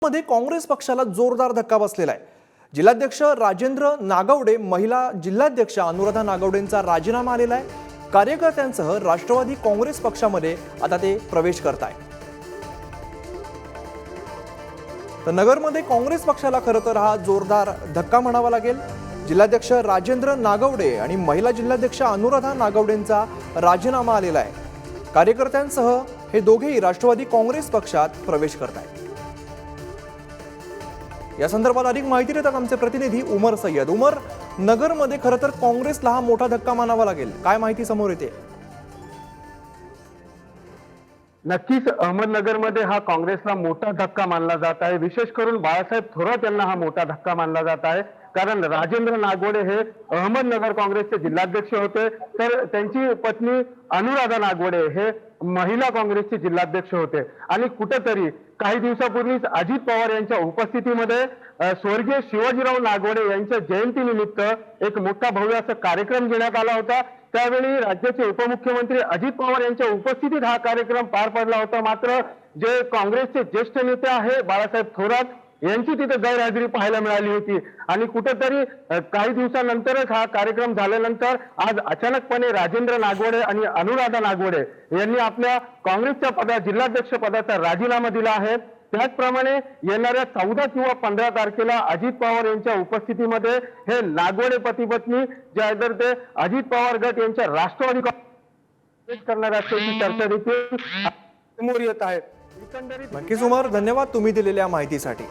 मध्ये काँग्रेस पक्षाला जोरदार धक्का बसलेला आहे। जिल्हाध्यक्ष राजेंद्र नागवडे, महिला जिल्हाध्यक्ष अनुराधा नागवडेंचा राजीनामा आलेला आहे। कार्यकर्त्यांसह राष्ट्रवादी काँग्रेस पक्षामध्ये आता ते प्रवेश करत आहेत। तर नगरमध्ये काँग्रेस पक्षाला खरं तर हा जोरदार धक्का म्हणावा लागेल। जिल्हाध्यक्ष राजेंद्र नागवडे आणि महिला जिल्हाध्यक्ष अनुराधा नागवडेंचा राजीनामा आलेला आहे। कार्यकर्त्यांसह हे दोघेही राष्ट्रवादी काँग्रेस पक्षात प्रवेश करत आहेत। या संदर्भात अधिक माहिती देतात आमचे प्रतिनिधी उमर सय्यद। उमर, नगरमध्ये खरं तर काँग्रेसला हा मोठा धक्का मानावा लागेल, काय माहिती समोर येते? नक्कीच अहमदनगरमध्ये हा काँग्रेसला मोठा धक्का मानला जात आहे। विशेष करून बाळासाहेब थोरात यांना हा मोठा धक्का मानला जात आहे, कारण राजेंद्र नागवडे हे अहमदनगर काँग्रेसचे जिल्हाध्यक्ष होते, तर त्यांची पत्नी अनुराधा नागवडे हे महिला काँग्रेसचे जिल्हाध्यक्ष होते। आणि कुठेतरी काही दिवसापूर्वीच अजित पवार यांच्या उपस्थितीमध्ये स्वर्गीय शिवाजीराव नागवडे यांच्या जयंतीनिमित्त एक मोठा भव्य असा कार्यक्रम घेण्यात आला होता। त्यावेळी राज्याचे उपमुख्यमंत्री अजित पवार यांच्या उपस्थितीत हा कार्यक्रम पार पडला होता। मात्र जे काँग्रेसचे ज्येष्ठ नेते आहे बाळासाहेब थोरात यांची तिथे गैरहजेरी पाहायला मिळाली होती। आणि कुठेतरी काही दिवसानंतरच हा कार्यक्रम झाल्यानंतर आज अचानकपणे राजेंद्र नागवडे आणि अनुराधा नागवडे यांनी आपल्या काँग्रेसच्या जिल्हाध्यक्ष पदाचा राजीनामा दिला आहे। त्याचप्रमाणे येणाऱ्या 14 किंवा 15 तारखेला अजित पवार यांच्या उपस्थितीमध्ये हे नागवडे पती पत्नी जे आहेत ते अजित पवार गट यांच्या राष्ट्रवादी काँग्रेस करणार असल्याची चर्चा देखील समोर येत आहे। नक्कीच उमर, धन्यवाद तुम्ही दिलेल्या माहितीसाठी।